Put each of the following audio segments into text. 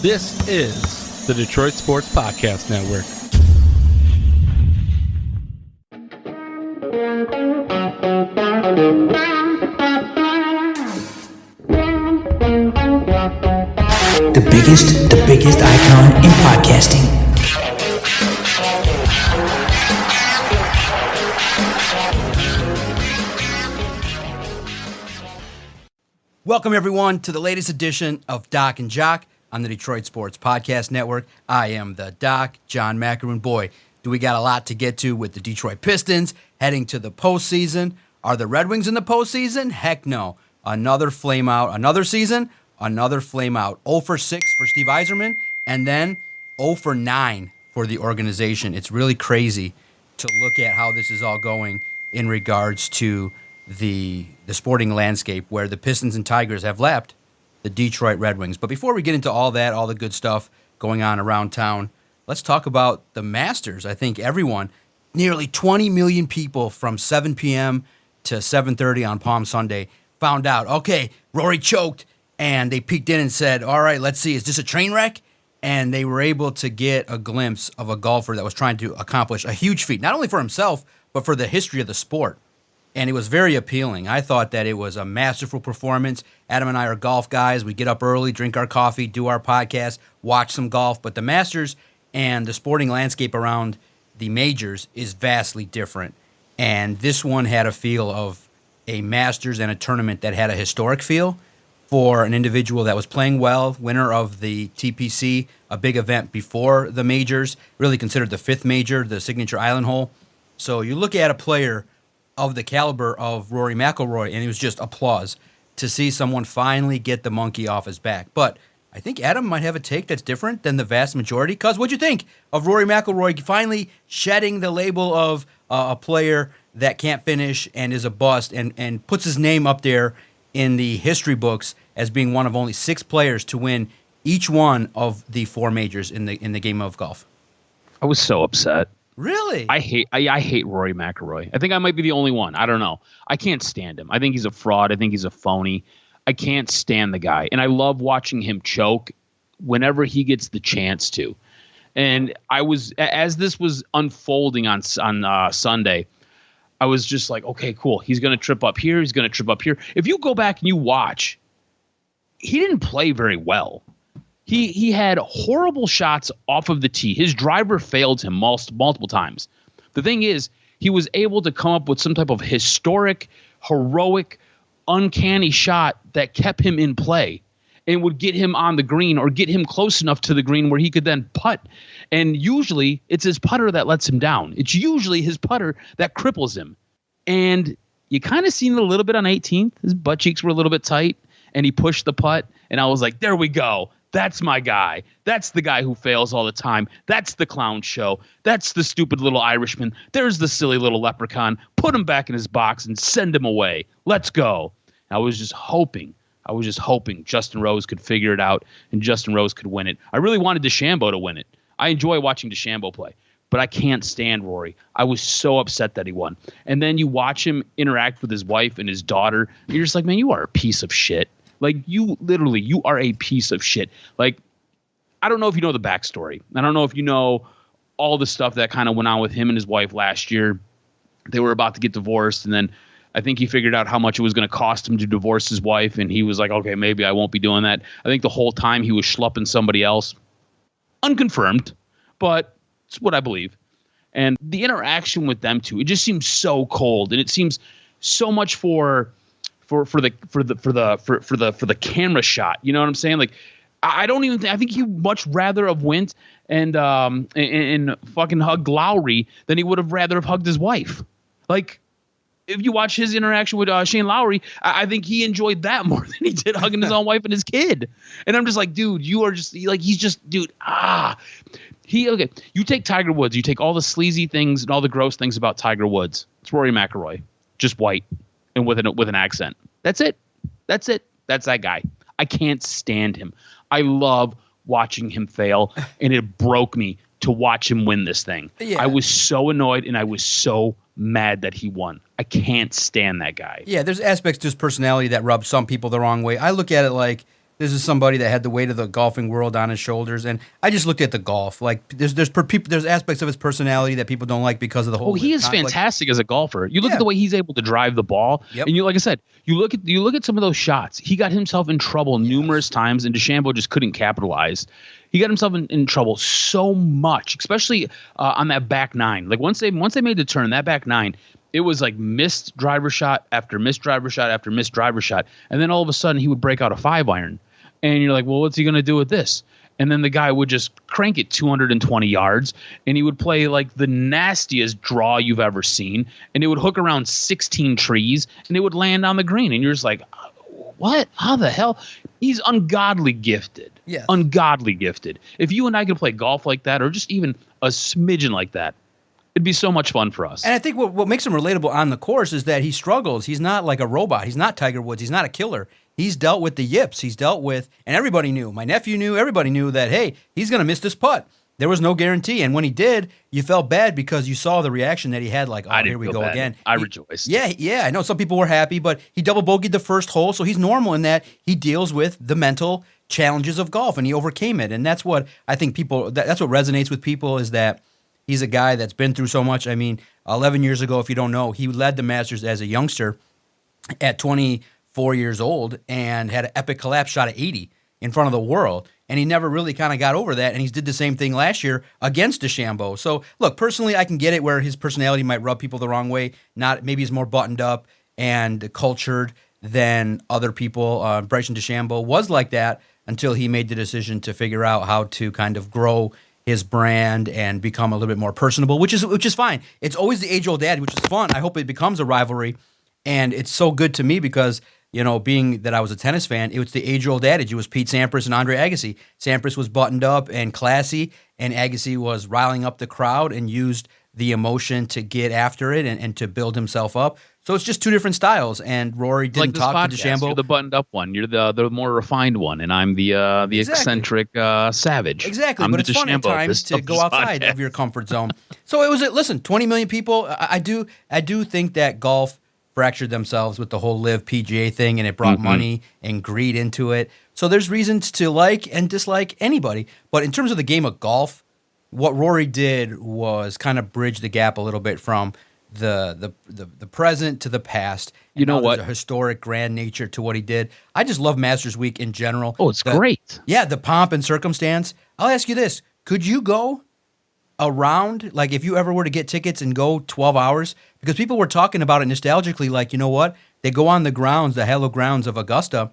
This is the Detroit Sports Podcast Network. The biggest icon in podcasting. Welcome, everyone, to the latest edition of Doc and Jock on the Detroit Sports Podcast Network. I am the Doc, John Macaroon. Boy, do we got a lot to get to with the Detroit Pistons heading to the postseason. Are the Red Wings in the postseason? Heck no. Another flame out. Another season, another flame out. 0 for 6 for Steve Yzerman, and then 0 for 9 for the organization. It's really crazy to look at how this is all going in regards to the sporting landscape where the Pistons and Tigers have lapped the Detroit Red Wings. But before we get into all that, all the good stuff going on around town, let's talk about the Masters. I think everyone, nearly 20 million people from 7 p.m. to 7:30 on Palm Sunday found out, okay, Rory choked, and they peeked in and said, all right, let's see, is this a train wreck? And they were able to get a glimpse of a golfer that was trying to accomplish a huge feat, not only for himself, but for the history of the sport. And it was very appealing. I thought that it was a masterful performance. Adam and I are golf guys. We get up early, drink our coffee, do our podcast, watch some golf. But the Masters and the sporting landscape around the majors is vastly different. And this one had a feel of a Masters and a tournament that had a historic feel for an individual that was playing well, winner of the TPC, a big event before the majors, really considered the fifth major, the Signature Island Hole. So you look at a player of the caliber of Rory McIlroy, and it was just applause to see someone finally get the monkey off his back. But I think Adam might have a take that's different than the vast majority. Cuz what'd you think of Rory McIlroy finally shedding the label of a player that can't finish and is a bust, and puts his name up there in the history books as being one of only 6 players to win each one of the 4 majors in the game of golf? I was so upset. Really? I hate Rory McIlroy. I think I might be the only one. I don't know. I can't stand him. I think he's a fraud. I think he's a phony. I can't stand the guy. And I love watching him choke whenever he gets the chance to. And as this was unfolding on Sunday, I was just like, okay, cool. He's going to trip up here. He's going to trip up here. If you go back and you watch, he didn't play very well. He had horrible shots off of the tee. His driver failed him multiple times. The thing is, he was able to come up with some type of historic, heroic, uncanny shot that kept him in play and would get him on the green or get him close enough to the green where he could then putt. And usually it's his putter that lets him down. It's usually his putter that cripples him. And you kind of seen it a little bit on 18th. His butt cheeks were a little bit tight, and he pushed the putt. And I was like, there we go. That's my guy. That's the guy who fails all the time. That's the clown show. That's the stupid little Irishman. There's the silly little leprechaun. Put him back in his box and send him away. Let's go. I was just hoping Justin Rose could figure it out and Justin Rose could win it. I really wanted DeChambeau to win it. I enjoy watching DeChambeau play, but I can't stand Rory. I was so upset that he won. And then you watch him interact with his wife and his daughter. And you're just like, man, you are a piece of shit. Like, you are a piece of shit. Like, I don't know if you know the backstory. I don't know if you know all the stuff that kind of went on with him and his wife last year. They were about to get divorced, and then I think he figured out how much it was going to cost him to divorce his wife, and he was like, okay, maybe I won't be doing that. I think the whole time he was schlepping somebody else. Unconfirmed, but it's what I believe. And the interaction with them two, it just seems so cold, and it seems so much for the camera shot. You know what I'm saying? Like, I don't even think, I think he much rather have went and fucking hugged Lowry than he would have rather have hugged his wife. Like, if you watch his interaction with Shane Lowry, I think he enjoyed that more than he did hugging his own wife and his kid. And I'm just like, dude, you are just like, he's just, dude, okay. You take Tiger Woods, you take all the sleazy things and all the gross things about Tiger Woods. It's Rory McIlroy, just white and with an accent. That's it. That's that guy. I can't stand him. I love watching him fail, and it broke me to watch him win this thing. Yeah. I was so annoyed, and I was so mad that he won. I can't stand that guy. Yeah, there's aspects to his personality that rub some people the wrong way. I look at it like This is somebody that had the weight of the golfing world on his shoulders, and I just looked at the golf. Like there's aspects of his personality that people don't like because of the whole. Oh, he is conflict. fantastic as a golfer. You look at the way he's able to drive the ball, and you, like I said, you look at some of those shots. He got himself in trouble numerous times, and DeChambeau just couldn't capitalize. He got himself in trouble so much, especially on that back nine. Like once they made the turn, that back nine, it was like missed driver shot after missed driver shot after missed driver shot, and then all of a sudden he would break out a 5-iron. And you're like, well, what's he going to do with this? And then the guy would just crank it 220 yards, and he would play like the nastiest draw you've ever seen, and it would hook around 16 trees, and it would land on the green. And you're just like, what? How the hell? He's ungodly gifted. Yes. Ungodly gifted. If you and I could play golf like that, or just even a smidgen like that, it'd be so much fun for us. And I think what makes him relatable on the course is that he struggles. He's not like a robot. He's not Tiger Woods. He's not a killer. He's dealt with the yips. He's dealt with, and everybody knew. My nephew knew. Everybody knew that, hey, he's going to miss this putt. There was no guarantee. And when he did, you felt bad because you saw the reaction that he had, like, oh, here we go again. I rejoiced. Yeah. I know some people were happy, but he double bogeyed the first hole, so he's normal in that he deals with the mental challenges of golf, and he overcame it. And that's what I think that's what resonates with people, is that he's a guy that's been through so much. I mean, 11 years ago, if you don't know, he led the Masters as a youngster at 24 years old and had an epic collapse shot at 80 in front of the world. And he never really kind of got over that. And he did the same thing last year against DeChambeau. So, look, personally, I can get it where his personality might rub people the wrong way. Maybe he's more buttoned up and cultured than other people. Bryson DeChambeau was like that until he made the decision to figure out how to kind of grow his brand and become a little bit more personable, which is fine. It's always the age-old adage, which is fun. I hope it becomes a rivalry. And it's so good to me because, you know, being that I was a tennis fan, it was the age-old adage. It was Pete Sampras and Andre Agassi. Sampras was buttoned up and classy, and Agassi was riling up the crowd and used the emotion to get after it and to build himself up. So it's just two different styles. And Rory didn't talk to DeChambeau. You're the buttoned-up one. You're the more refined one, and I'm the eccentric savage. Exactly, I'm but it's fun at times to go outside of your comfort zone. So it was, listen, 20 million people. I do think that golf fractured themselves with the whole Live PGA thing, and it brought money and greed into it. So there's reasons to like and dislike anybody. But in terms of the game of golf, what Rory did was kind of bridge the gap a little bit from the present to the past. And you know what? There's a historic, grand nature to what he did. I just love Masters Week in general. Oh, it's great. Yeah, the pomp and circumstance. I'll ask you this. Could you go around, like if you ever were to get tickets and go 12 hours? Because people were talking about it nostalgically, like, you know what? They go on the grounds, the hallowed grounds of Augusta,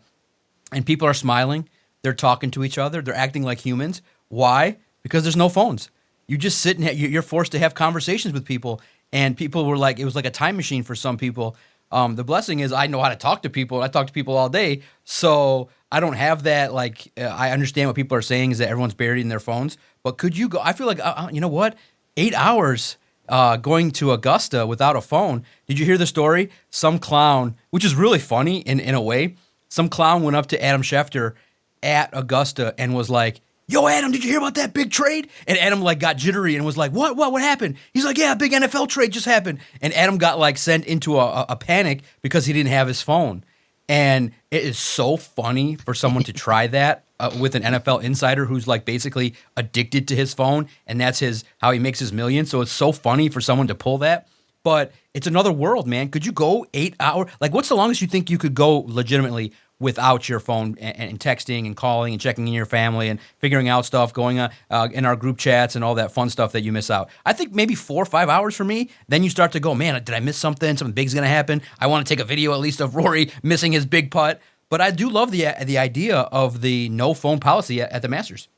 and people are smiling. They're talking to each other. They're acting like humans. Why? Because there's no phones. You just sit and you're forced to have conversations with people. And people were like, it was like a time machine for some people. The blessing is I know how to talk to people. I talk to people all day. So I don't have that. Like, I understand what people are saying is that everyone's buried in their phones. But could you go? I feel like, you know what? 8 hours going to Augusta without a phone. Did you hear the story? Some clown, which is really funny in a way, some clown went up to Adam Schefter at Augusta and was like, yo, Adam, did you hear about that big trade? And Adam like got jittery and was like, what happened? He's like, yeah, a big NFL trade just happened. And Adam got like sent into a panic because he didn't have his phone. And it is so funny for someone to try that with an NFL insider who's like basically addicted to his phone, and that's how he makes his millions. So it's so funny for someone to pull that. But it's another world, man. Could you go 8 hours? Like, what's the longest you think you could go legitimately without your phone and texting and calling and checking in your family and figuring out stuff, going in our group chats and all that fun stuff that you miss out? I think maybe 4 or 5 hours for me. Then you start to go, man, did I miss something? Something big's going to happen. I want to take a video at least of Rory missing his big putt. But I do love the idea of the no phone policy at the Masters.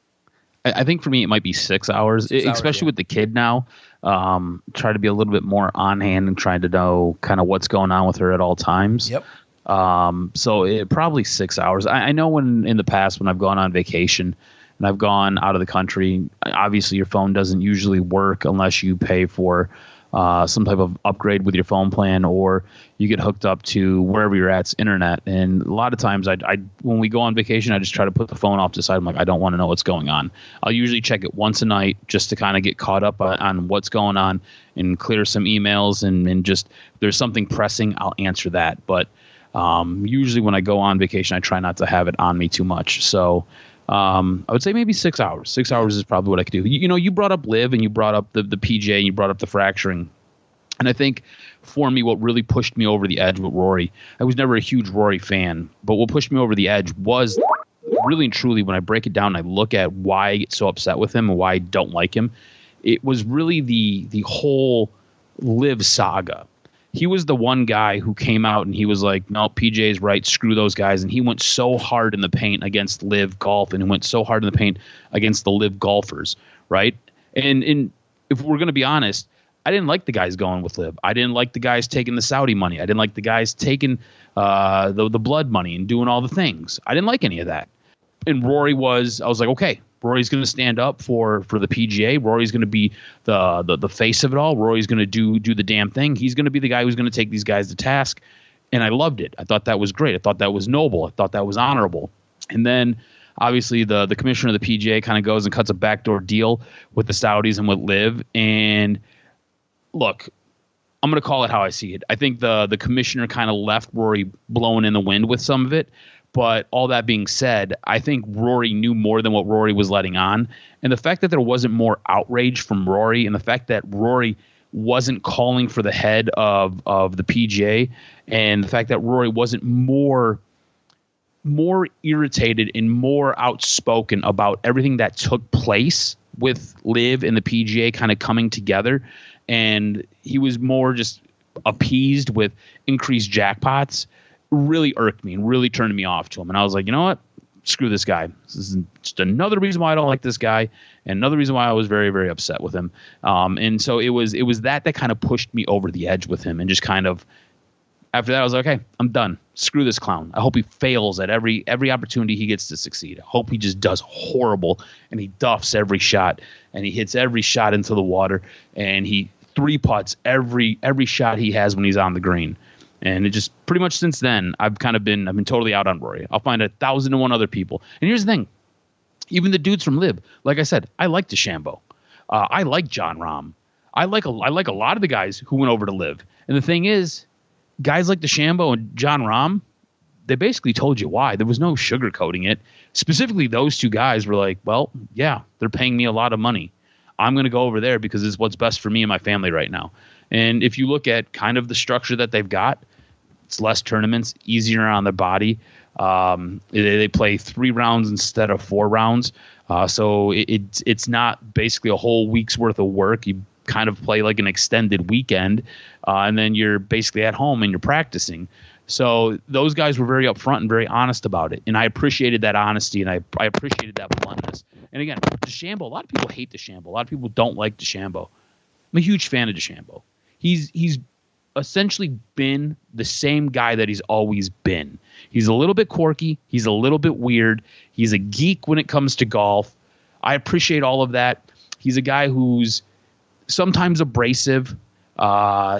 I think for me it might be 6 hours, especially with the kid now. Try to be a little bit more on hand and trying to know kind of what's going on with her at all times. Yep. So probably 6 hours. I know when in the past when I've gone on vacation and I've gone out of the country, obviously your phone doesn't usually work unless you pay for some type of upgrade with your phone plan, or you get hooked up to wherever you're at's internet. And a lot of times I when we go on vacation, I just try to put the phone off to the side. I'm like, I don't want to know what's going on. I'll usually check it once a night just to kind of get caught up on what's going on and clear some emails and just if there's something pressing, I'll answer that. But Usually when I go on vacation, I try not to have it on me too much. So I would say maybe 6 hours. 6 hours is probably what I could do. You brought up live and you brought up the PJ and you brought up the fracturing. And I think for me, what really pushed me over the edge with Rory, I was never a huge Rory fan, but what pushed me over the edge was really and truly when I break it down and I look at why I get so upset with him and why I don't like him, it was really the whole live saga. He was the one guy who came out and he was like, no, PJ's right, screw those guys. And he went so hard in the paint against live golf and he went so hard in the paint against the live golfers, right? And if we're going to be honest, I didn't like the guys going with live. I didn't like the guys taking the Saudi money. I didn't like the guys taking the blood money and doing all the things. I didn't like any of that. And Rory I was like, okay, Rory's going to stand up for the PGA. Rory's going to be the face of it all. Rory's going to do the damn thing. He's going to be the guy who's going to take these guys to task. And I loved it. I thought that was great. I thought that was noble. I thought that was honorable. And then obviously the commissioner of the PGA kind of goes and cuts a backdoor deal with the Saudis and with live. And look, I'm going to call it how I see it. I think the commissioner kind of left Rory blowing in the wind with some of it. But all that being said, I think Rory knew more than what Rory was letting on. And the fact that there wasn't more outrage from Rory and the fact that Rory wasn't calling for the head of the PGA and the fact that Rory wasn't more irritated and more outspoken about everything that took place with Liv and the PGA kind of coming together. And he was more just appeased with increased jackpots, really irked me and really turned me off to him. And I was like, you know what? Screw this guy. This is just another reason why I don't like this guy and another reason why I was very, very upset with him. And so it was that kind of pushed me over the edge with him and just kind of after that, I was like, okay, I'm done. Screw this clown. I hope he fails at every opportunity he gets to succeed. I hope he just does horrible and he duffs every shot and he hits every shot into the water and he three putts every shot he has when he's on the green. And it just pretty much since then, I've been totally out on Rory. I'll find 1,001 other people. And here's the thing. Even the dudes from Lib, like I said, I like DeChambeau. I like John Rahm. I like a lot of the guys who went over to Liv. And the thing is, guys like DeChambeau and John Rahm, they basically told you why. There was no sugarcoating it. Specifically, those two guys were like, well, yeah, they're paying me a lot of money. I'm going to go over there because it's what's best for me and my family right now. And if you look at kind of the structure that they've got, it's less tournaments, easier on their body. They play 3 rounds instead of 4 rounds. So it's not basically a whole week's worth of work. You kind of play like an extended weekend, and then you're basically at home and you're practicing. So those guys were very upfront and very honest about it. And I appreciated that honesty and I appreciated that bluntness. And again, DeChambeau, a lot of people hate DeChambeau. A lot of people don't like DeChambeau. I'm a huge fan of DeChambeau. He's essentially been the same guy that he's always been. He's a little bit quirky. He's a little bit weird. He's a geek when it comes to golf. I appreciate all of that. He's a guy who's sometimes abrasive.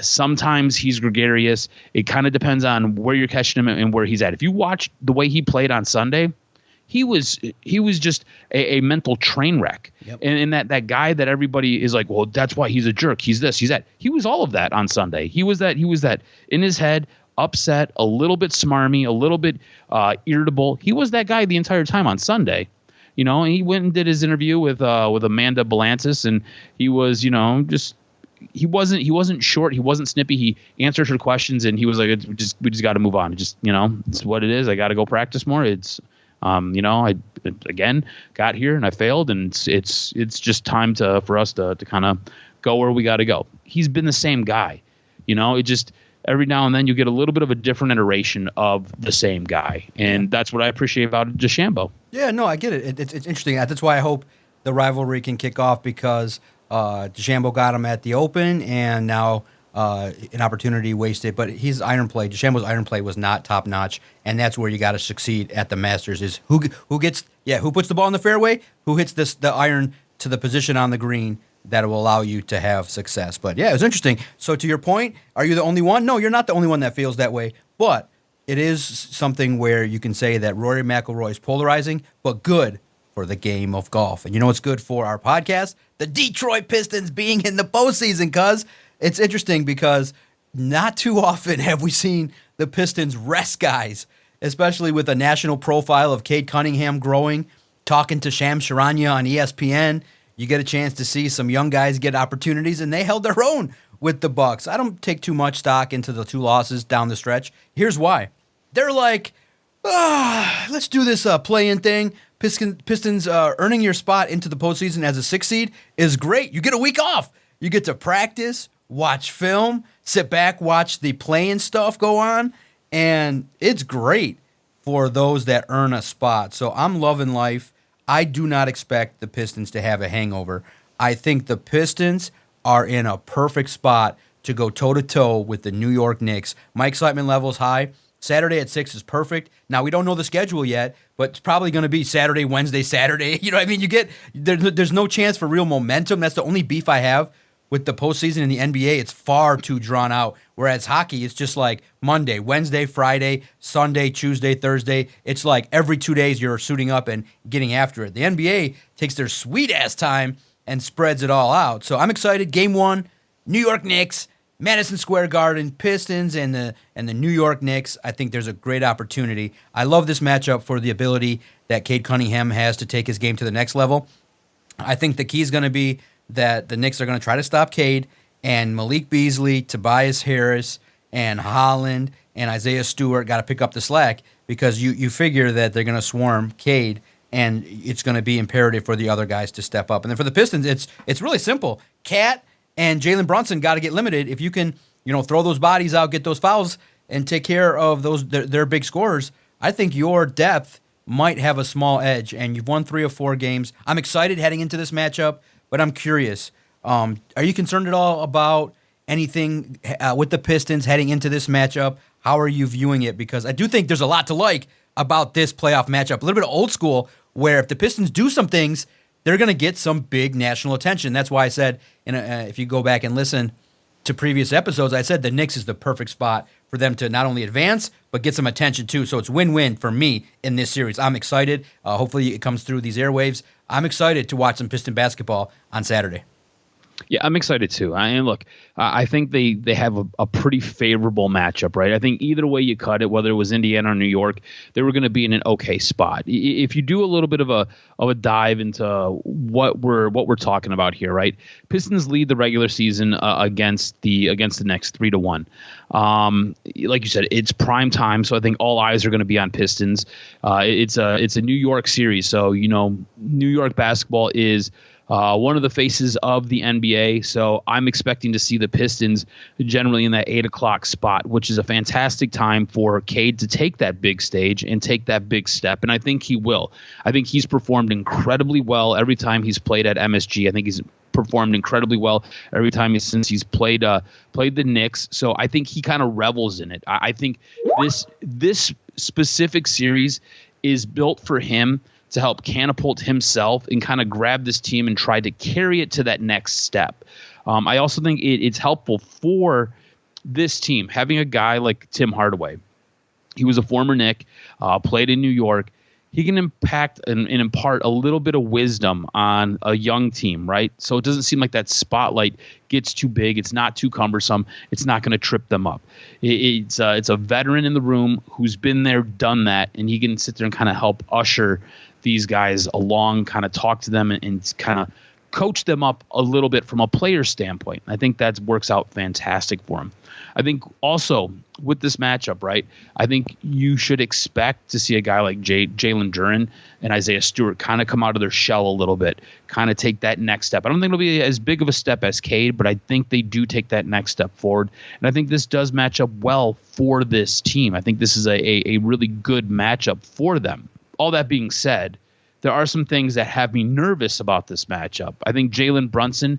Sometimes he's gregarious. It kind of depends on where you're catching him and where he's at. If you watch the way he played on Sunday, he was just a mental train wreck. Yep. And that guy that everybody is like, well, that's why he's a jerk. He's this, he's that. He was all of that on Sunday. He was that in his head, upset, a little bit smarmy, a little bit irritable. He was that guy the entire time on Sunday. You know, and he went and did his interview with Amanda Belantis, and he was, just he wasn't short, he wasn't snippy. He answered her questions, and he was like, we just got to move on. Just it's what it is. I got to go practice more. It's I again got here and I failed, and it's just time for us to kind of go where we got to go. He's been the same guy, It just every now and then you get a little bit of a different iteration of the same guy, and that's what I appreciate about DeChambeau. Yeah, no, I get it. It's interesting. That's why I hope the rivalry can kick off because DeChambeau got him at the Open, and now an opportunity wasted. But his iron play, DeChambeau's iron play was not top notch, and that's where you got to succeed at the Masters. Is who puts the ball in the fairway, who hits the iron to the position on the green that will allow you to have success. But yeah, it was interesting. So to your point, are you the only one? No, you're not the only one that feels that way. But it is something where you can say that Rory McIlroy is polarizing, but good for the game of golf. And you know what's good for our podcast? The Detroit Pistons being in the postseason, cuz it's interesting because not too often have we seen the Pistons rest guys, especially with a national profile of Cade Cunningham growing, talking to Shams Charania on ESPN. You get a chance to see some young guys get opportunities, and they held their own with the Bucks. I don't take too much stock into the 2 losses down the stretch. Here's why. They're like, let's do this play-in thing. Pistons earning your spot into the postseason as a 6 seed is great. You get a week off. You get to practice, watch film, sit back, watch the play-in stuff go on, and it's great for those that earn a spot. So I'm loving life. I do not expect the Pistons to have a hangover. I think the Pistons are in a perfect spot to go toe-to-toe with the New York Knicks. My excitement level's high. Saturday at 6 is perfect. Now, we don't know the schedule yet, but it's probably going to be Saturday, Wednesday, Saturday. You know what I mean? There's no chance for real momentum. That's the only beef I have with the postseason in the NBA. It's far too drawn out. Whereas hockey, it's just like Monday, Wednesday, Friday, Sunday, Tuesday, Thursday. It's like every 2 days you're suiting up and getting after it. The NBA takes their sweet-ass time and spreads it all out. So I'm excited. Game 1, New York Knicks, Madison Square Garden, Pistons, and the New York Knicks. I think there's a great opportunity. I love this matchup for the ability that Cade Cunningham has to take his game to the next level. I think the key is going to be that the Knicks are going to try to stop Cade, and Malik Beasley, Tobias Harris, and Holland, and Isaiah Stewart got to pick up the slack, because you figure that they're going to swarm Cade, and it's going to be imperative for the other guys to step up. And then for the Pistons, it's really simple. Cat and Jalen Brunson got to get limited. If you can, throw those bodies out, get those fouls, and take care of those their big scorers, I think your depth might have a small edge. And you've won 3 of 4 games. I'm excited heading into this matchup, but I'm curious. Are you concerned at all about anything with the Pistons heading into this matchup? How are you viewing it? Because I do think there's a lot to like about this playoff matchup. A little bit of old school, where if the Pistons do some things, they're going to get some big national attention. That's why I said, if you go back and listen to previous episodes, I said the Knicks is the perfect spot for them to not only advance, but get some attention too. So it's win-win for me in this series. I'm excited. Hopefully it comes through these airwaves. I'm excited to watch some Piston basketball on Saturday. Yeah, I'm excited too. And look, I think they have a pretty favorable matchup, right? I think either way you cut it, whether it was Indiana or New York, they were going to be in an okay spot. If you do a little bit of a dive into what we're talking about here, right? Pistons lead the regular season against the Knicks 3-1. Like you said, it's prime time, so I think all eyes are going to be on Pistons. It's a New York series, so New York basketball is one of the faces of the NBA, so I'm expecting to see the Pistons generally in that 8 o'clock spot, which is a fantastic time for Cade to take that big stage and take that big step, and I think he will. I think he's performed incredibly well every time he's played at MSG. I think he's performed incredibly well every time since he's played the Knicks, so I think he kind of revels in it. I think this specific series is built for him to help catapult himself and kind of grab this team and try to carry it to that next step. I also think it's helpful for this team, having a guy like Tim Hardaway. He was a former Knick, played in New York. He can impact and impart a little bit of wisdom on a young team, right? So it doesn't seem like that spotlight gets too big. It's not too cumbersome. It's not going to trip them up. It's a veteran in the room who's been there, done that, and he can sit there and kind of help usher these guys along, kind of talk to them and kind of coach them up a little bit from a player standpoint. I think that works out fantastic for him. I think also with this matchup, right, I think you should expect to see a guy like Jalen Duren and Isaiah Stewart kind of come out of their shell a little bit, kind of take that next step. I don't think it'll be as big of a step as Cade, but I think they do take that next step forward. And I think this does match up well for this team. I think this is a really good matchup for them. All that being said, there are some things that have me nervous about this matchup. I think Jalen Brunson,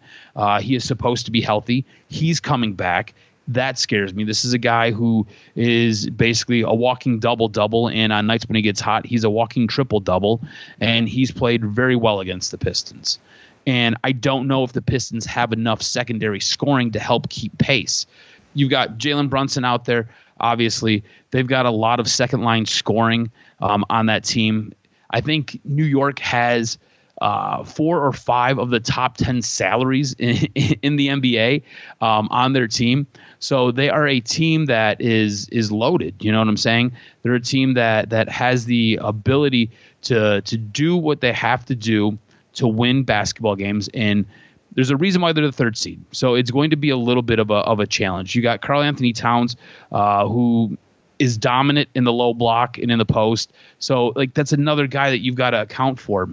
he is supposed to be healthy. He's coming back. That scares me. This is a guy who is basically a walking double-double, and on nights when he gets hot, he's a walking triple-double, and he's played very well against the Pistons. And I don't know if the Pistons have enough secondary scoring to help keep pace. You've got Jalen Brunson out there. Obviously, they've got a lot of second-line scoring on that team. I think New York has 4 or 5 of the top 10 salaries in the NBA on their team. So they are a team that is loaded. You know what I'm saying? They're a team that has the ability to do what they have to do to win basketball games. And there's a reason why they're the 3rd seed. So it's going to be a little bit of a challenge. You got Karl Anthony Towns, who is dominant in the low block and in the post. So like that's another guy that you've got to account for.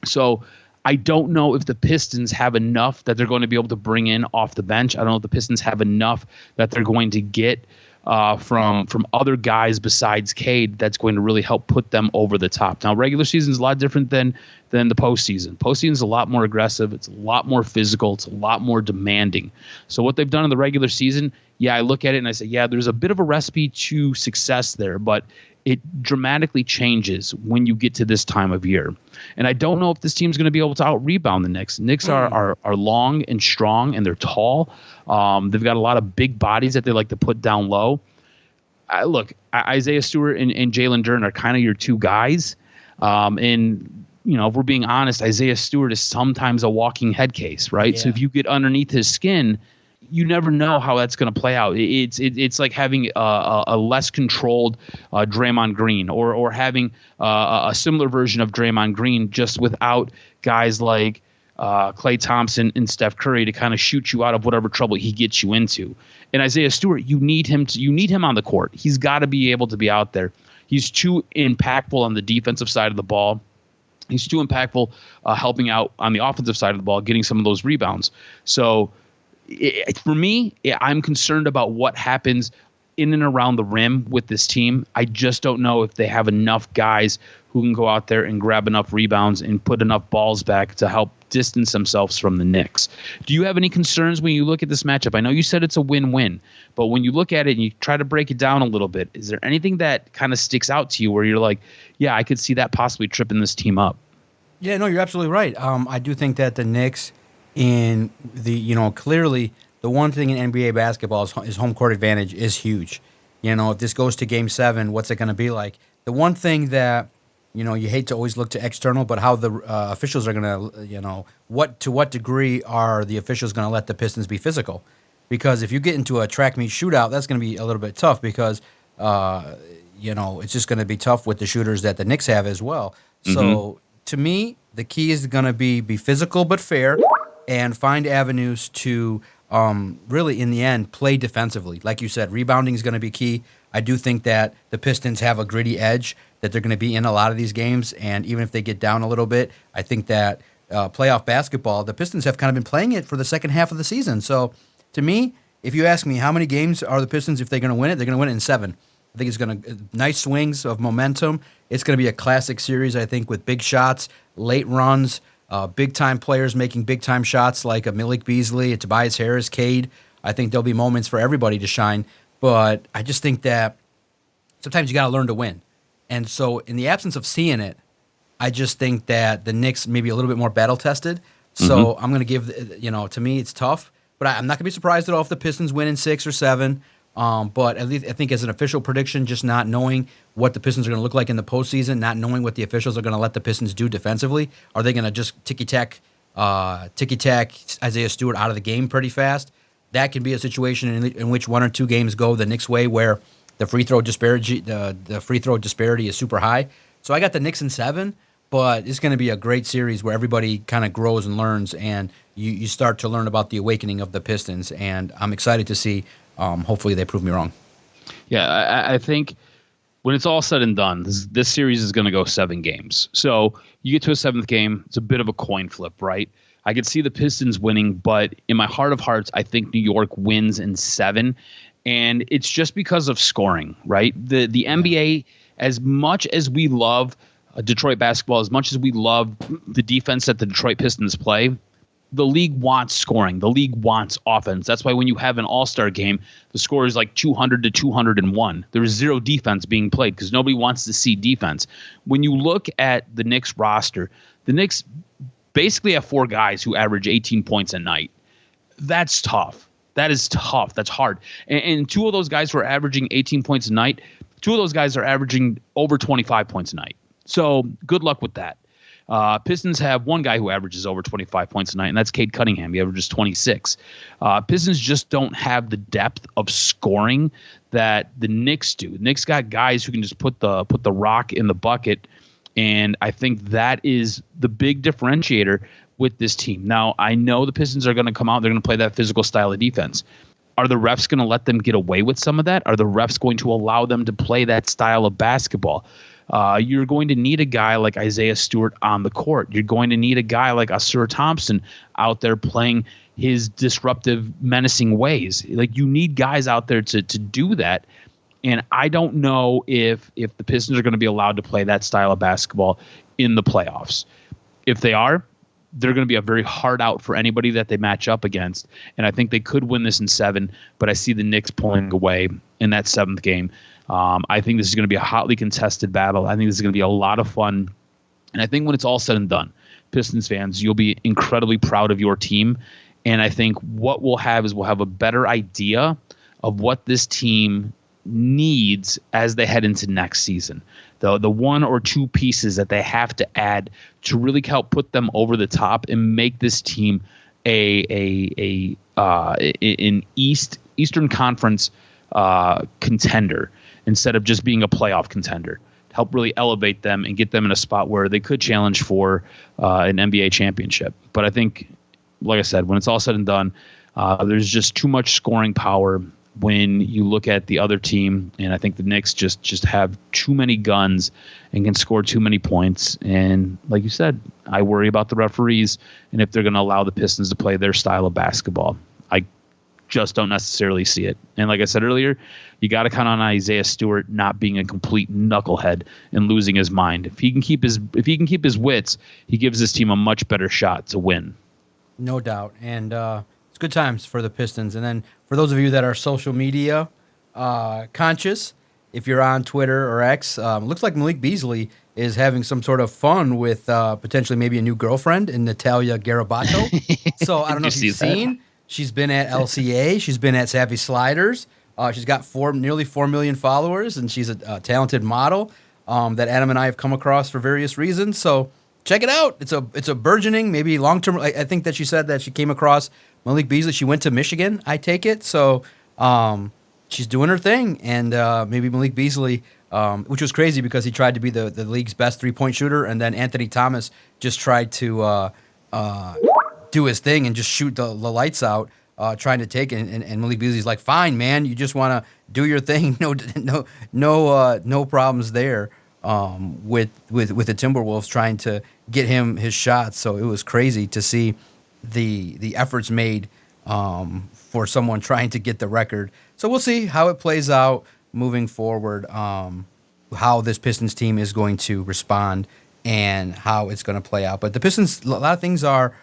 So I don't know if the Pistons have enough that they're going to be able to bring in off the bench. I don't know if the Pistons have enough that they're going to get from other guys besides Cade that's going to really help put them over the top. Now, regular season is a lot different than the postseason. Postseason is a lot more aggressive. It's a lot more physical. It's a lot more demanding. So what they've done in the regular season, yeah, I look at it and I say, yeah, there's a bit of a recipe to success there, but it dramatically changes when you get to this time of year. And I don't know if this team's going to be able to out-rebound the Knicks. Knicks are long and strong, and they're tall. They've got a lot of big bodies that they like to put down low. Look, Isaiah Stewart and Jalen Duren are kind of your two guys. And, you know, if we're being honest, Isaiah Stewart is sometimes a walking head case, right? Yeah. So if you get underneath his skin, you never know how that's going to play out. It's like having a less controlled Draymond Green or having a similar version of Draymond Green just without guys like Klay Thompson and Steph Curry to kind of shoot you out of whatever trouble he gets you into. And Isaiah Stewart, you need him on the court. He's got to be able to be out there. He's too impactful on the defensive side of the ball. He's too impactful helping out on the offensive side of the ball, getting some of those rebounds. So for me, I'm concerned about what happens in and around the rim with this team. I just don't know if they have enough guys who can go out there and grab enough rebounds and put enough balls back to help distance themselves from the Knicks. Do you have any concerns when you look at this matchup? I know you said it's a win-win, but when you look at it and you try to break it down a little bit, is there anything that kind of sticks out to you where you're like, yeah, I could see that possibly tripping this team up? Yeah, no, you're absolutely right. I do think that the Knicks in the, clearly the one thing in NBA basketball is home court advantage is huge. If this goes to Game 7, what's it going to be like? The one thing that, you hate to always look to external, but how the officials are going to, to what degree are the officials going to let the Pistons be physical? Because if you get into a track meet shootout, that's going to be a little bit tough because, it's just going to be tough with the shooters that the Knicks have as well. Mm-hmm. So to me, the key is going to be physical but fair and find avenues to really, in the end, play defensively. Like you said, rebounding is going to be key. I do think that the Pistons have a gritty edge, that they're going to be in a lot of these games, and even if they get down a little bit, I think that playoff basketball, the Pistons have kind of been playing it for the second half of the season. So, to me, if you ask me how many games are the Pistons, if they're going to win it, they're going to win it in 7. I think it's going to nice swings of momentum. It's going to be a classic series, I think, with big shots, late runs, big-time players making big-time shots like a Malik Beasley, a Tobias Harris, Cade. I think there'll be moments for everybody to shine. But I just think that sometimes you got to learn to win. And so in the absence of seeing it, I just think that the Knicks may be a little bit more battle-tested. So I'm going to give, to me it's tough. But I'm not going to be surprised at all if the Pistons win in 6 or 7. But at least I think as an official prediction, just not knowing what the Pistons are going to look like in the postseason, not knowing what the officials are going to let the Pistons do defensively, are they going to just ticky-tack Isaiah Stewart out of the game pretty fast? That can be a situation in which 1 or 2 games go the Knicks' way, where the free throw disparity is super high. So I got the Knicks in 7, but it's going to be a great series where everybody kind of grows and learns, and you start to learn about the awakening of the Pistons. And I'm excited to see. Hopefully they prove me wrong. Yeah, I think when it's all said and done, this series is going to go 7 games. So you get to a 7th game, it's a bit of a coin flip, right? I could see the Pistons winning, but in my heart of hearts, I think New York wins in 7. And it's just because of scoring, right? The NBA, as much as we love Detroit basketball, as much as we love the defense that the Detroit Pistons play, the league wants scoring. The league wants offense. That's why when you have an all-star game, the score is like 200 to 201. There's 0 defense being played because nobody wants to see defense. When you look at the Knicks roster, the Knicks basically have 4 guys who average 18 points a night. That's tough. That is tough. That's hard. And 2 of those guys who are averaging 18 points a night, 2 of those guys are averaging over 25 points a night. So good luck with that. Pistons have one guy who averages over 25 points a night, and that's Cade Cunningham. He averages 26. Pistons just don't have the depth of scoring that the Knicks do. The Knicks got guys who can just put the rock in the bucket, and I think that is the big differentiator with this team. Now, I know the Pistons are going to come out. They're going to play that physical style of defense. Are the refs going to let them get away with some of that? Are the refs going to allow them to play that style of basketball? You're going to need a guy like Isaiah Stewart on the court. You're going to need a guy like Asur Thompson out there playing his disruptive, menacing ways. Like, you need guys out there to do that. And I don't know if the Pistons are going to be allowed to play that style of basketball in the playoffs. If they are, they're going to be a very hard out for anybody that they match up against. And I think they could win this in 7, but I see the Knicks pulling away in that 7th game. I think this is going to be a hotly contested battle. I think this is going to be a lot of fun. And I think when it's all said and done, Pistons fans, you'll be incredibly proud of your team. And I think what we'll have is we'll have a better idea of what this team needs as they head into next season. The one or two pieces that they have to add to really help put them over the top and make this team an Eastern Conference contender instead of just being a playoff contender. Help really elevate them and get them in a spot where they could challenge for an NBA championship. But I think, like I said, when it's all said and done, there's just too much scoring power when you look at the other team, and I think the Knicks just have too many guns and can score too many points. And like you said, I worry about the referees and if they're going to allow the Pistons to play their style of basketball. I just don't necessarily see it. And like I said earlier, you got to count on Isaiah Stewart not being a complete knucklehead and losing his mind. If he can keep his wits, he gives this team a much better shot to win. No doubt. And it's good times for the Pistons. And then for those of you that are social media conscious, if you're on Twitter or X, looks like Malik Beasley is having some sort of fun with potentially maybe a new girlfriend in Natalia Garabato. So I don't know if you've seen. She's been at LCA. She's been at Savvy Sliders. She's got nearly 4 million followers, and she's a talented model that Adam and I have come across for various reasons. So check it out. It's a burgeoning, maybe long-term. I think that she said that she came across Malik Beasley. She went to Michigan, I take it. So she's doing her thing. And maybe Malik Beasley, which was crazy because he tried to be the league's best three-point shooter, and then Anthony Thomas just tried to do his thing and just shoot the lights out, trying to take it. And Malik Beasley's like, fine, man, you just want to do your thing. No problems there. With the Timberwolves trying to get him his shots. So it was crazy to see the efforts made for someone trying to get the record. So we'll see how it plays out moving forward, how this Pistons team is going to respond and how it's going to play out. But the Pistons, a lot of things are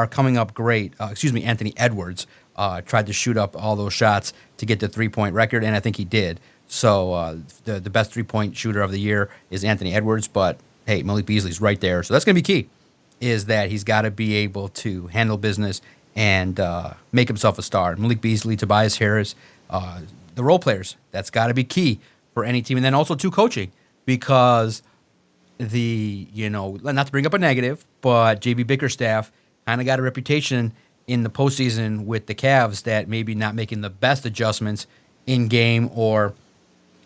coming up great. Anthony Edwards tried to shoot up all those shots to get the 3-point record, and I think he did. So the best 3-point shooter of the year is Anthony Edwards, but hey, Malik Beasley's right there. So that's going to be key, is that he's got to be able to handle business and make himself a star. Malik Beasley, Tobias Harris, the role players, that's got to be key for any team. And then also to coaching, because not to bring up a negative, but JB Bickerstaff kind of got a reputation in the postseason with the Cavs that maybe not making the best adjustments in game or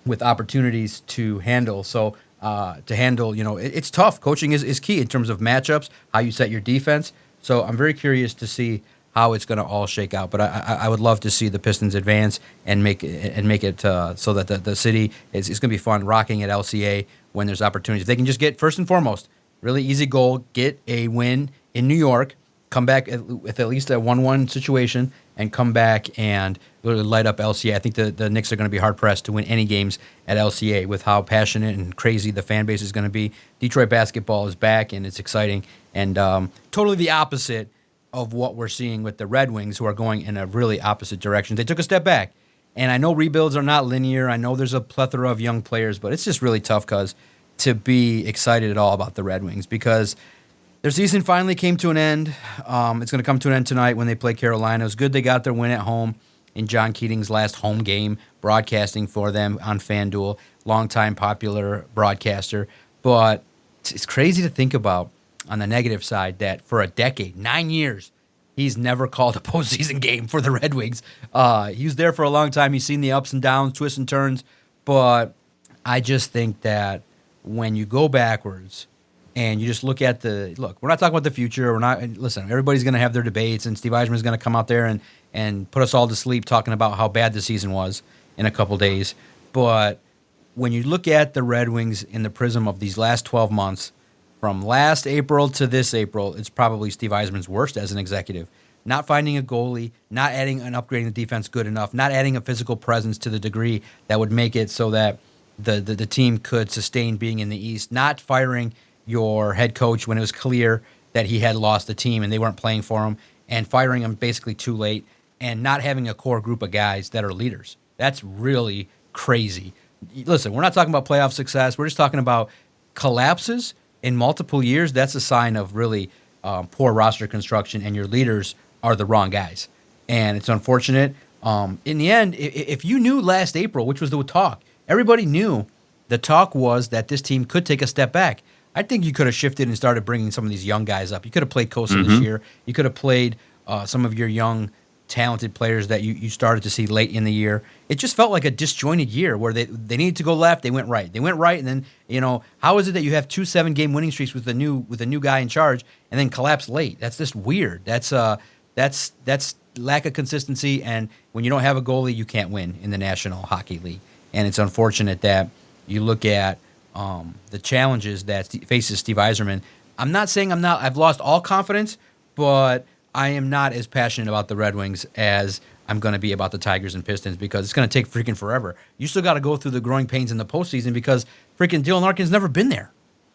with opportunities to handle. So it's tough. Coaching is key in terms of matchups, how you set your defense. So I'm very curious to see how it's going to all shake out. But I would love to see the Pistons advance and make it so that the city it's going to be fun rocking at LCA when there's opportunities. If they can just get, first and foremost, really easy goal, get a win in New York, come back with at least a 1-1 situation, and come back and really light up LCA. I think the Knicks are going to be hard-pressed to win any games at LCA with how passionate and crazy the fan base is going to be. Detroit basketball is back, and it's exciting. And totally the opposite of what we're seeing with the Red Wings, who are going in a really opposite direction. They took a step back. And I know rebuilds are not linear. I know there's a plethora of young players, but it's just really tough to be excited at all about the Red Wings because their season finally came to an end. It's going to come to an end tonight when they play Carolina. It was good they got their win at home in John Keating's last home game, broadcasting for them on FanDuel, longtime popular broadcaster. But it's crazy to think about on the negative side that for a decade, 9 years, he's never called a postseason game for the Red Wings. He was there for a long time. He's seen the ups and downs, twists and turns. But I just think that when you go backwards and you just look, we're not talking about the future. Listen, everybody's going to have their debates, and Steve Yzerman's going to come out there and put us all to sleep talking about how bad the season was in a couple days. But when you look at the Red Wings in the prism of these last 12 months, from last April to this April, it's probably Steve Yzerman's worst as an executive. Not finding a goalie, not adding and upgrading the defense good enough, not adding a physical presence to the degree that would make it so that the team could sustain being in the East, not firing your head coach when it was clear that he had lost the team and they weren't playing for him, and firing him basically too late, and not having a core group of guys that are leaders. That's really crazy. Listen, we're not talking about playoff success. We're just talking about collapses in multiple years. That's a sign of really poor roster construction, and your leaders are the wrong guys. And it's unfortunate. In the end, if you knew last April, which was the talk, everybody knew the talk was that this team could take a step back. I think you could have shifted and started bringing some of these young guys up. You could have played Kosa this year. You could have played some of your young, talented players that you started to see late in the year. It just felt like a disjointed year where they needed to go left, they went right. They went right, and then, how is it that you have 2 7-game winning streaks with a new guy in charge and then collapse late? That's just weird. That's lack of consistency, and when you don't have a goalie, you can't win in the National Hockey League. And it's unfortunate that you look at the challenges that faces Steve Yzerman. I'm not saying I've lost all confidence, but I am not as passionate about the Red Wings as I'm going to be about the Tigers and Pistons, because it's going to take freaking forever. You still got to go through the growing pains in the postseason because freaking Dylan Larkin's never been there.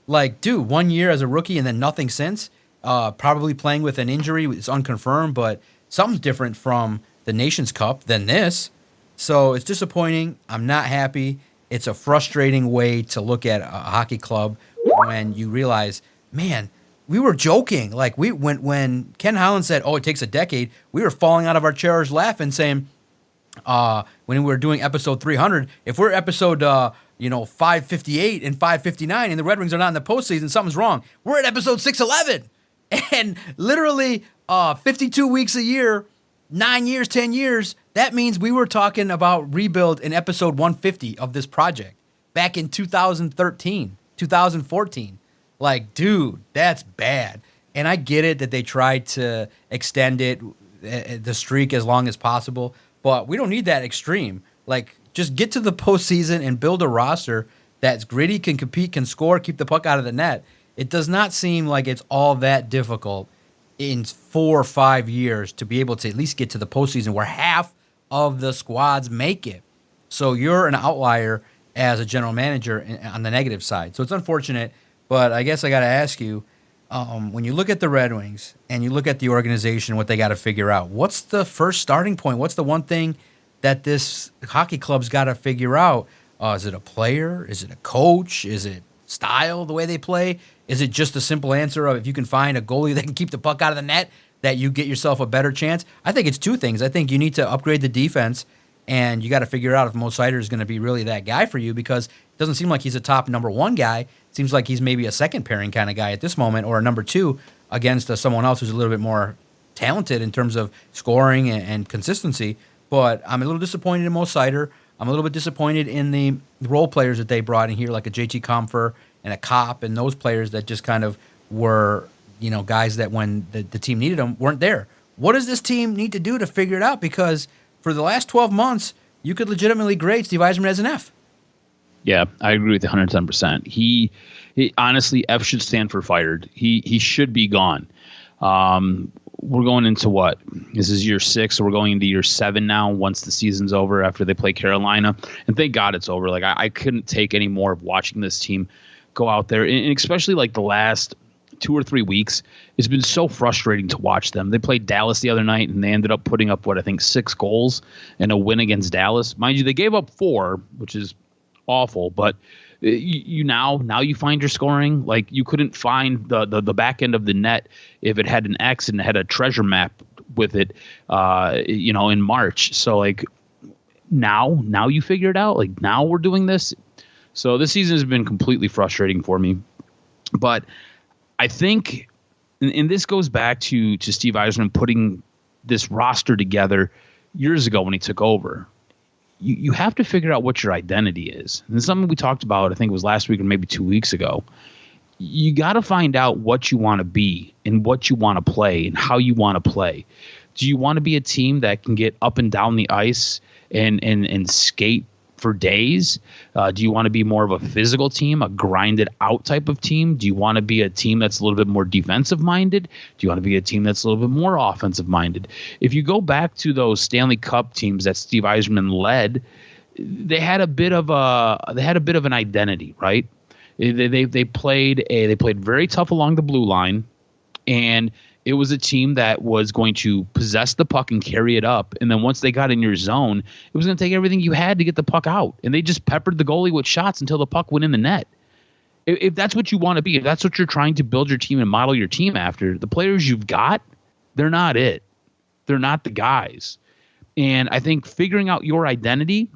Like, dude, 1 year as a rookie and then nothing since. Probably playing with an injury. It's unconfirmed, but something's different from the Nations Cup than this. So it's disappointing. I'm not happy. It's a frustrating way to look at a hockey club when you realize, man, we were joking. Like, when Ken Holland said, "Oh, it takes a decade," we were falling out of our chairs laughing, saying, when we were doing episode 300, if we're episode 558 and 559 and the Red Wings are not in the postseason, something's wrong. We're at episode 611, and literally 52 weeks a year, 9 years, 10 years. That means we were talking about rebuild in episode 150 of this project back in 2013, 2014. Like, dude, that's bad. And I get it that they tried to extend the streak as long as possible, but we don't need that extreme. Like, just get to the postseason and build a roster that's gritty, can compete, can score, keep the puck out of the net. It does not seem like it's all that difficult in 4 or 5 years to be able to at least get to the postseason where half of the squads make it. So you're an outlier as a general manager on the negative side. So it's unfortunate, but I guess I got to ask you, when you look at the Red Wings and you look at the organization, what they got to figure out, what's the first starting point? What's the one thing that this hockey club's got to figure out? Is it a player? Is it a coach? Is it style, the way they play? Is it just a simple answer of if you can find a goalie that can keep the puck out of the net, that you get yourself a better chance? I think it's two things. I think you need to upgrade the defense, and you got to figure out if Mo Seider is going to be really that guy for you, because it doesn't seem like he's a top number one guy. It seems like he's maybe a second pairing kind of guy at this moment, or a number two against someone else who's a little bit more talented in terms of scoring and consistency. But I'm a little disappointed in Mo Seider. I'm a little bit disappointed in the role players that they brought in here, like a JT Compher and a Kopp, and those players that just kind of were, guys that when the team needed them weren't there. What does this team need to do to figure it out? Because for the last 12 months, you could legitimately grade Steve Yzerman as an F. Yeah, I agree with you 110%. He honestly, F should stand for fired. He should be gone. We're going into what? This is year 6, so we're going into year 7 now once the season's over after they play Carolina. And thank God it's over. Like, I couldn't take any more of watching this team go out there. And especially like the last 2 or 3 weeks, it's been so frustrating to watch them. They played Dallas the other night, and they ended up putting up, 6 goals in a win against Dallas. Mind you, they gave up 4, which is awful, but now you find your scoring. Like, you couldn't find the back end of the net if it had an X and it had a treasure map with it, in March. So like now you figure it out. Like, now we're doing this. So this season has been completely frustrating for me, but I think, and this goes back to Steve Yzerman putting this roster together years ago when he took over. You have to figure out what your identity is. And this is something we talked about, I think it was last week or maybe 2 weeks ago. You got to find out what you want to be and what you want to play and how you want to play. Do you want to be a team that can get up and down the ice and skate for days? Do you want to be more of a physical team, a grinded out type of team? Do you want to be a team that's a little bit more defensive minded? Do you want to be a team that's a little bit more offensive minded? If you go back to those Stanley Cup teams that Steve Yzerman led, they had a bit of an identity, right? They played very tough along the blue line, and it was a team that was going to possess the puck and carry it up. And then once they got in your zone, it was going to take everything you had to get the puck out. And they just peppered the goalie with shots until the puck went in the net. If that's what you want to be, if that's what you're trying to build your team and model your team after, the players you've got, they're not it. They're not the guys. And I think figuring out your identity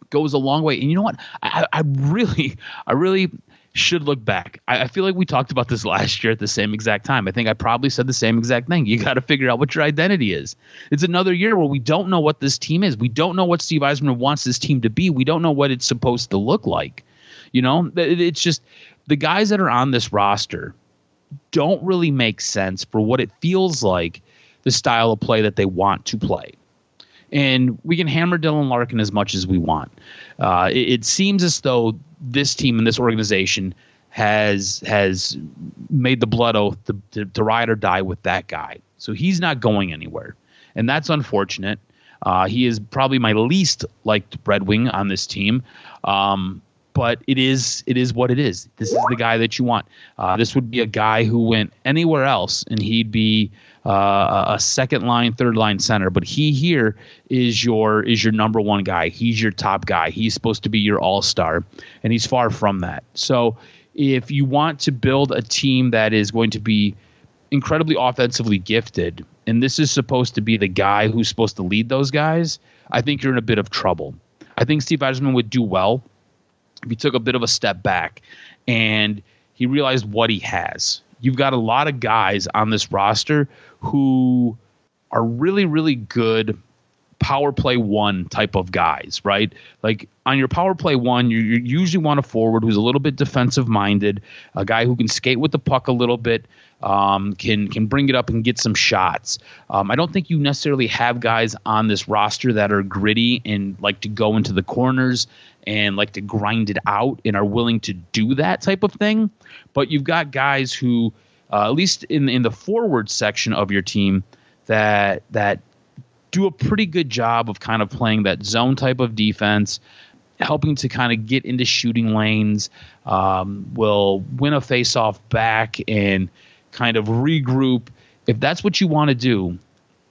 goes a long way. And you know what? I really should look back. I feel like we talked about this last year at the same exact time. I think I probably said the same exact thing. You got to figure out what your identity is. It's another year where we don't know what this team is. We don't know what Steve Yzerman wants this team to be. We don't know what it's supposed to look like. You know, it's just the guys that are on this roster don't really make sense for what it feels like, the style of play that they want to play. And we can hammer Dylan Larkin as much as we want. It seems as though this team and this organization has made the blood oath to ride or die with that guy. So he's not going anywhere. And that's unfortunate. He is probably my least liked Red Wing on this team. But it is what it is. This is the guy that you want. This would be a guy who went anywhere else, and he'd be a second line, third line center. But he here is your number one guy. He's your top guy. He's supposed to be your all-star, and he's far from that. So if you want to build a team that is going to be incredibly offensively gifted, and this is supposed to be the guy who's supposed to lead those guys, I think you're in a bit of trouble. I think Steve Yzerman would do well if he took a bit of a step back and he realized what he has. You've got a lot of guys on this roster who are really, really good power play one type of guys, right? Like on your power play one, you usually want a forward who's a little bit defensive minded, a guy who can skate with the puck a little bit, can bring it up and get some shots. I don't think you necessarily have guys on this roster that are gritty and like to go into the corners and like to grind it out and are willing to do that type of thing. But you've got guys who, at least in the forward section of your team, that do a pretty good job of kind of playing that zone type of defense, helping to kind of get into shooting lanes, will win a faceoff back and kind of regroup. If that's what you want to do,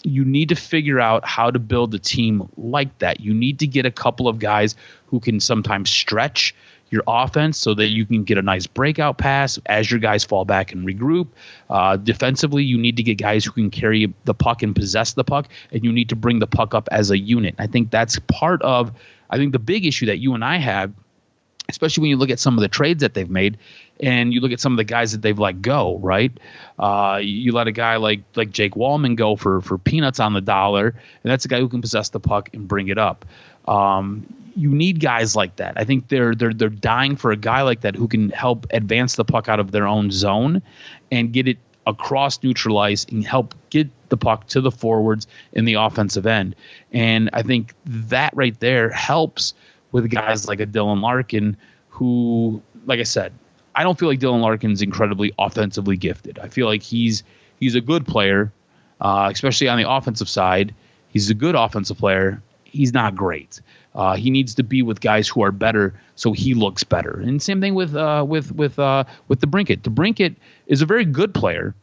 you need to figure out how to build a team like that. You need to get a couple of guys who can sometimes stretch your offense so that you can get a nice breakout pass as your guys fall back and regroup. Defensively, you need to get guys who can carry the puck and possess the puck, and you need to bring the puck up as a unit. I think that's part of, the big issue that you and I have, especially when you look at some of the trades that they've made and you look at some of the guys that they've let go, right? You let a guy like Jake Wallman go for peanuts on the dollar, and that's a guy who can possess the puck and bring it up. You need guys like that. I think they're dying for a guy like that who can help advance the puck out of their own zone and get it across neutral ice and help get the puck to the forwards in the offensive end. And I think that right there helps with guys like a Dylan Larkin who, like I said, I don't feel like Dylan Larkin's incredibly offensively gifted. I feel like he's a good player, especially on the offensive side. He's a good offensive player. He's not great. He needs to be with guys who are better, so he looks better. And same thing with DeBrincat. DeBrincat is a very good player,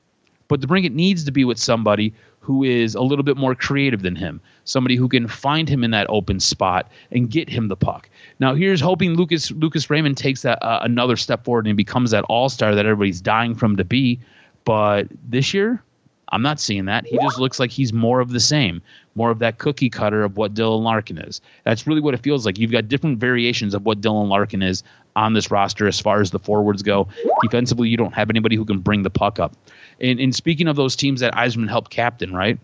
but DeBrincat needs to be with somebody who is a little bit more creative than him, somebody who can find him in that open spot and get him the puck. Now, here's hoping Lucas Raymond takes that another step forward and becomes that all-star that everybody's dying from to be. But this year, I'm not seeing that. He just looks like he's more of the same, more of that cookie cutter of what Dylan Larkin is. That's really what it feels like. You've got different variations of what Dylan Larkin is on this roster as far as the forwards go. Defensively, you don't have anybody who can bring the puck up. And speaking of those teams that Yzerman helped captain, right?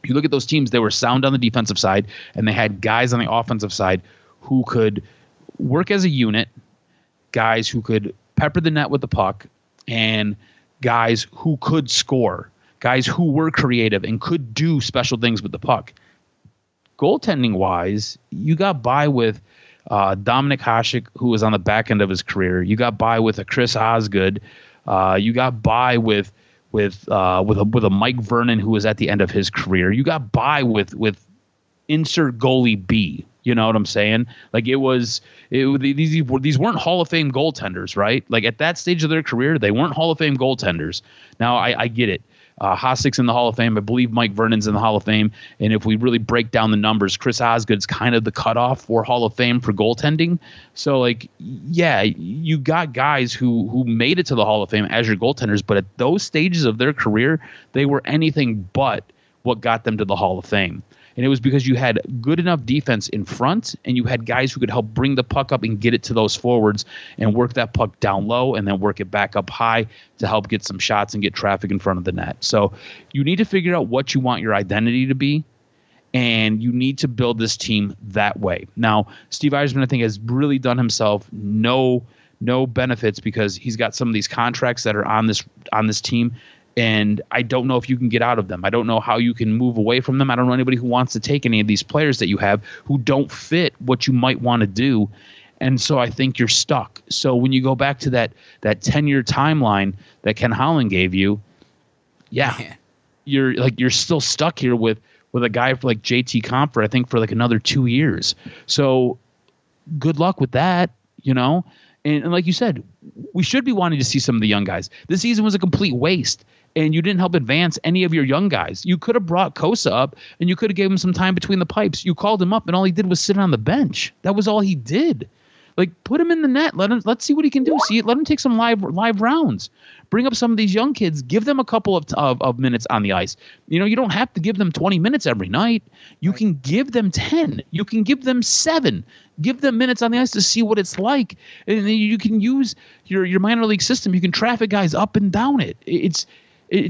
You look at those teams, they were sound on the defensive side, and they had guys on the offensive side who could work as a unit, guys who could pepper the net with the puck, and guys who could score, guys who were creative and could do special things with the puck. Goaltending-wise, you got by with Dominik Hasek, who was on the back end of his career. You got by with a Chris Osgood. You got by with a Mike Vernon, who was at the end of his career. You got by with insert goalie B. You know what I'm saying? Like these weren't Hall of Fame goaltenders, right? Like at that stage of their career, they weren't Hall of Fame goaltenders. Now I get it. Hasek's in the Hall of Fame. I believe Mike Vernon's in the Hall of Fame. And if we really break down the numbers, Chris Osgood's kind of the cutoff for Hall of Fame for goaltending. So like, yeah, you got guys who made it to the Hall of Fame as your goaltenders, but at those stages of their career, they were anything but what got them to the Hall of Fame. And it was because you had good enough defense in front, and you had guys who could help bring the puck up and get it to those forwards and work that puck down low and then work it back up high to help get some shots and get traffic in front of the net. So you need to figure out what you want your identity to be, and you need to build this team that way. Now, Steve Yzerman, I think, has really done himself no benefits because he's got some of these contracts that are on this team. And I don't know if you can get out of them. I don't know how you can move away from them. I don't know anybody who wants to take any of these players that you have who don't fit what you might want to do. And so I think you're stuck. So when you go back to that 10-year timeline that Ken Holland gave you, yeah, you're still stuck here with a guy like JT Compher, I think, for like another 2 years. So good luck with that, you know? And like you said, we should be wanting to see some of the young guys. This season was a complete waste, and you didn't help advance any of your young guys. You could have brought Kosa up, and you could have gave him some time between the pipes. You called him up, and all he did was sit on the bench. That was all he did. Like, put him in the net. Let's see what he can do. Let him take some live rounds. Bring up some of these young kids. Give them a couple of minutes on the ice. You know, you don't have to give them 20 minutes every night. You can give them 10. You can give them 7. Give them minutes on the ice to see what it's like. And then you can use your minor league system. You can traffic guys up and down it.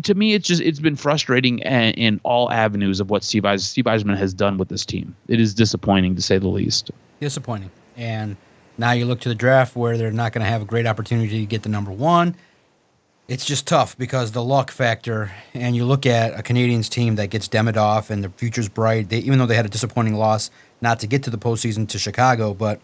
To me, it's been frustrating in all avenues of what Steve Yzerman has done with this team. It is disappointing, to say the least. Disappointing. And now you look to the draft where they're not going to have a great opportunity to get the number one. It's just tough because the luck factor, and you look at a Canadians team that gets Demidov and the future's bright. Even though they had a disappointing loss not to get to the postseason to Chicago, but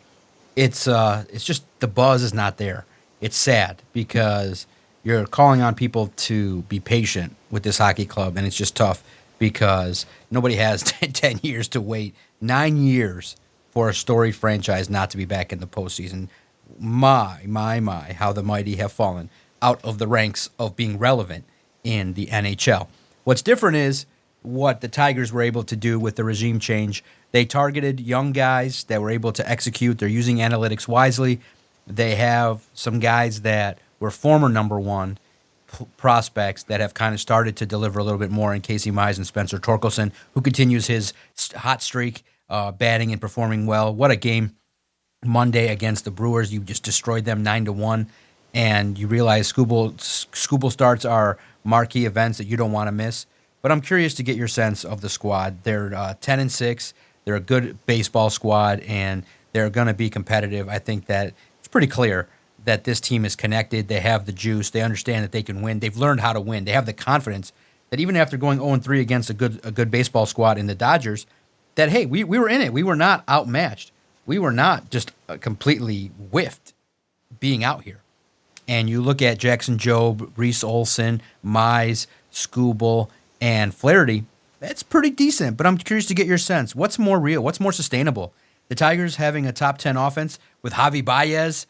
it's just the buzz is not there. It's sad because you're calling on people to be patient with this hockey club, and it's just tough because nobody has 10 years to wait. 9 years for a storied franchise not to be back in the postseason. My, how the mighty have fallen out of the ranks of being relevant in the NHL. What's different is what the Tigers were able to do with the regime change. They targeted young guys that were able to execute. They're using analytics wisely. They have some guys that were former number one prospects that have kind of started to deliver a little bit more in Casey Mize and Spencer Torkelson, who continues his hot streak, batting and performing well. What a game Monday against the Brewers. You just destroyed them 9-1, and you realize Scooble starts are marquee events that you don't want to miss. But I'm curious to get your sense of the squad. They're 10-6. They're a good baseball squad, and they're going to be competitive. I think that it's pretty clear that this team is connected. They have the juice. They understand that they can win. They've learned how to win. They have the confidence that even after going 0-3 against a good baseball squad in the Dodgers, that, hey, we were in it. We were not outmatched. We were not just completely whiffed being out here. And you look at Jackson Jobe, Reese Olson, Mize, Scooble, and Flaherty, that's pretty decent. But I'm curious to get your sense. What's more real? What's more sustainable? The Tigers having a top 10 offense with Javi Baez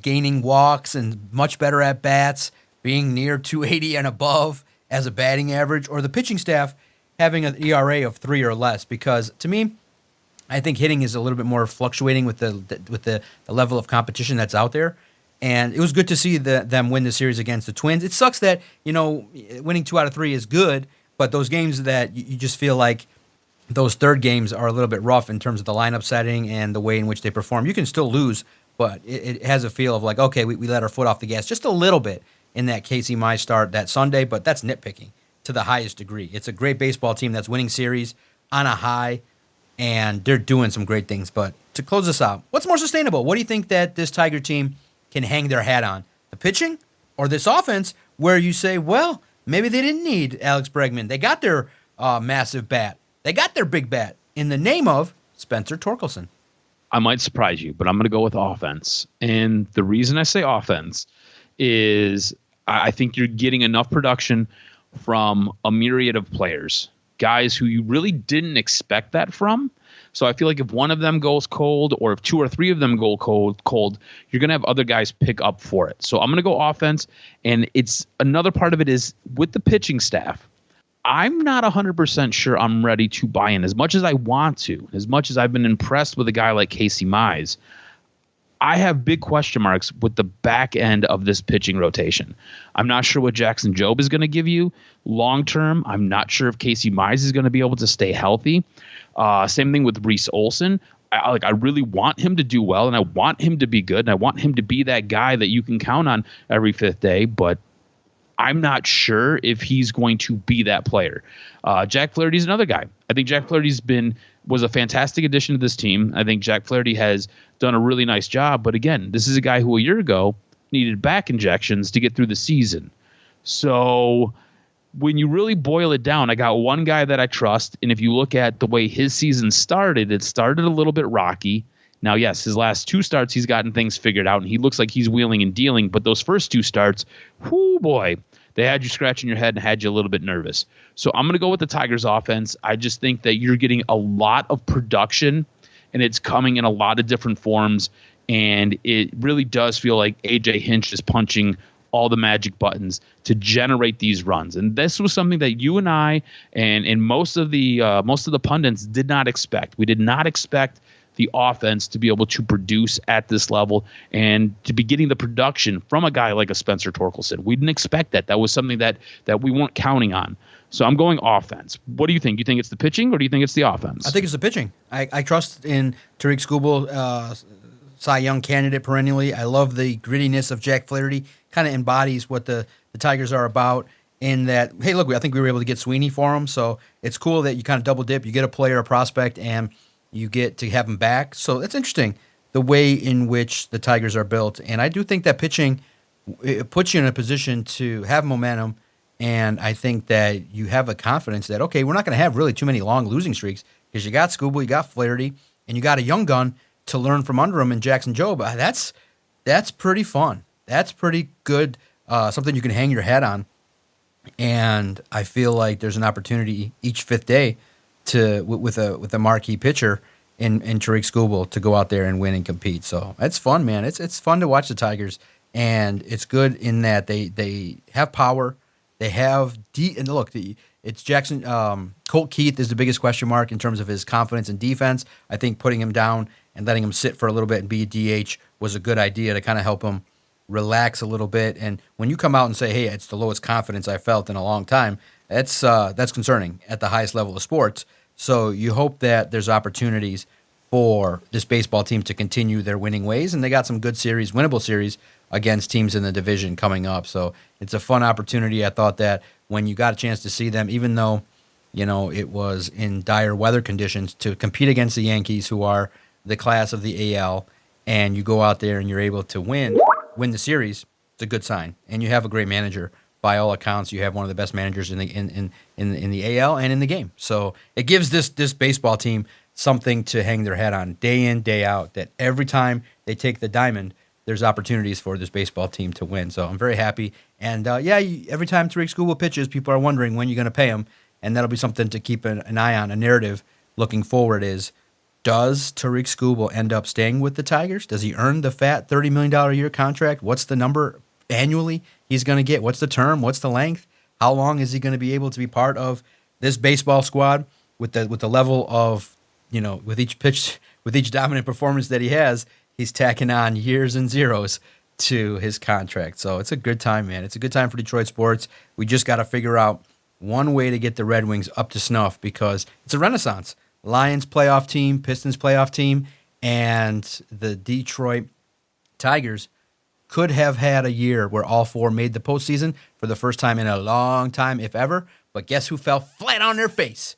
gaining walks and much better at bats, being near 280 and above as a batting average, or the pitching staff having an ERA of 3 or less? Because to me, I think hitting is a little bit more fluctuating with the level of competition that's out there. And it was good to see them win the series against the Twins. It sucks that, winning 2 out of 3 is good, but those games that you just feel like those third games are a little bit rough in terms of the lineup setting and the way in which they perform. You can still lose, but it has a feel of like, okay, we let our foot off the gas just a little bit in that Casey Mize start that Sunday, but that's nitpicking to the highest degree. It's a great baseball team that's winning series on a high, and they're doing some great things. But to close this out, what's more sustainable? What do you think that this Tiger team can hang their hat on? The pitching or this offense where you say, well, maybe they didn't need Alex Bregman. They got their massive bat. They got their big bat in the name of Spencer Torkelson. I might surprise you, but I'm going to go with offense. And the reason I say offense is I think you're getting enough production from a myriad of players, guys who you really didn't expect that from. So I feel like if one of them goes cold or if 2 or 3 of them go cold, you're going to have other guys pick up for it. So I'm going to go offense. And it's another part of it is with the pitching staff. I'm not 100% sure I'm ready to buy in as much as I want to, as much as I've been impressed with a guy like Casey Mize. I have big question marks with the back end of this pitching rotation. I'm not sure what Jackson Jobe is going to give you long term. I'm not sure if Casey Mize is going to be able to stay healthy. Same thing with Reese Olson. I really want him to do well, and I want him to be good, and I want him to be that guy that you can count on every 5th day, but I'm not sure if he's going to be that player. Jack Flaherty's another guy. I think Jack Flaherty's was a fantastic addition to this team. I think Jack Flaherty has done a really nice job. But again, this is a guy who a year ago needed back injections to get through the season. So when you really boil it down, I got one guy that I trust. And if you look at the way his season started, it started a little bit rocky. Now, yes, his last 2 starts, he's gotten things figured out, and he looks like he's wheeling and dealing. But those first 2 starts, whoo boy, they had you scratching your head and had you a little bit nervous. So I'm going to go with the Tigers offense. I just think that you're getting a lot of production, and it's coming in a lot of different forms. And it really does feel like A.J. Hinch is punching all the magic buttons to generate these runs. And this was something that you and I and most of the pundits did not expect. We did not expect the offense to be able to produce at this level and to be getting the production from a guy like a Spencer Torkelson. We didn't expect that. That was something that we weren't counting on. So I'm going offense. What do you think? You think it's the pitching or do you think it's the offense? I think it's the pitching. I trust in Tariq Skubal, Cy Young candidate perennially. I love the grittiness of Jack Flaherty. Kind of embodies what the Tigers are about in that, hey, look, I think we were able to get Sweeney for him. So it's cool that you kind of double dip. You get a player, a prospect, and you get to have him back. So it's interesting the way in which the Tigers are built. And I do think that pitching it puts you in a position to have momentum. And I think that you have a confidence that, okay, we're not going to have really too many long losing streaks because you got Skubal, you got Flaherty, and you got a young gun to learn from under him in Jackson Jobe. That's pretty fun. That's pretty good, something you can hang your hat on. And I feel like there's an opportunity each 5th day to with a marquee pitcher in Tariq Skubal to go out there and win and compete. So that's fun, man. It's fun to watch the Tigers, and it's good in that they have power. They have and look, it's Jackson. Colt Keith is the biggest question mark in terms of his confidence in defense. I think putting him down and letting him sit for a little bit and be a DH was a good idea to kind of help him relax a little bit. And when you come out and say, "Hey, it's the lowest confidence I felt in a long time," that's concerning at the highest level of sports. So you hope that there's opportunities for this baseball team to continue their winning ways, and they got some good series, winnable series against teams in the division coming up. So it's a fun opportunity. I thought that when you got a chance to see them, even though it was in dire weather conditions, to compete against the Yankees, who are the class of the AL, and you go out there and you're able to win the series, it's a good sign. And you have a great manager. By all accounts, you have one of the best managers in the AL and in the game. So it gives this baseball team something to hang their hat on day in, day out, that every time they take the diamond, there's opportunities for this baseball team to win. So I'm very happy. And, every time Tariq Skubal pitches, people are wondering when you're going to pay him, and that'll be something to keep an eye on. A narrative looking forward is, does Tariq Skubal end up staying with the Tigers? Does he earn the fat $30 million a year contract? What's the number annually he's going to get? What's the term? What's the length? How long is he going to be able to be part of this baseball squad with the level of, with each pitch, with each dominant performance that he has, he's tacking on years and zeros to his contract. So it's a good time, man. It's a good time for Detroit sports. We just got to figure out one way to get the Red Wings up to snuff because it's a renaissance. Lions playoff team, Pistons playoff team, and the Detroit Tigers could have had a year where all four made the postseason for the first time in a long time, if ever. But guess who fell flat on their face?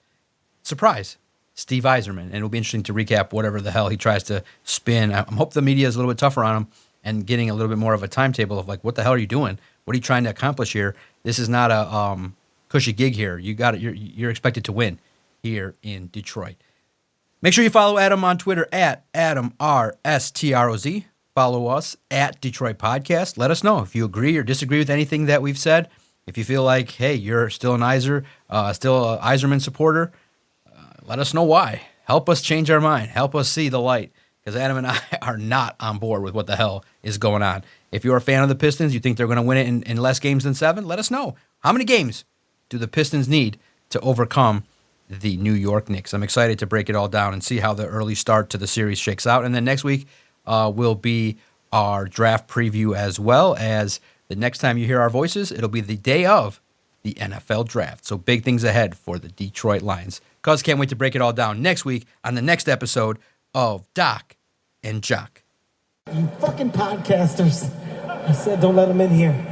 Surprise. Steve Yzerman. And it'll be interesting to recap whatever the hell he tries to spin. I hope the media is a little bit tougher on him and getting a little bit more of a timetable of like, what the hell are you doing? What are you trying to accomplish here? This is not a cushy gig here. You're expected to win here in Detroit. Make sure you follow Adam on Twitter at AdamRSTROZ. Follow us at Detroit Podcast. Let us know if you agree or disagree with anything that we've said. If you feel like, hey, you're still an Yzerman supporter, let us know why. Help us change our mind. Help us see the light. Because Adam and I are not on board with what the hell is going on. If you're a fan of the Pistons, you think they're going to win it in less games than 7, let us know. How many games do the Pistons need to overcome the New York Knicks? I'm excited to break it all down and see how the early start to the series shakes out. And then next week will be our draft preview, as well as the next time you hear our voices, it'll be the day of the NFL draft. So big things ahead for the Detroit Lions. Cuz can't wait to break it all down next week on the next episode of Doc and Jock. You fucking podcasters. I said don't let them in here.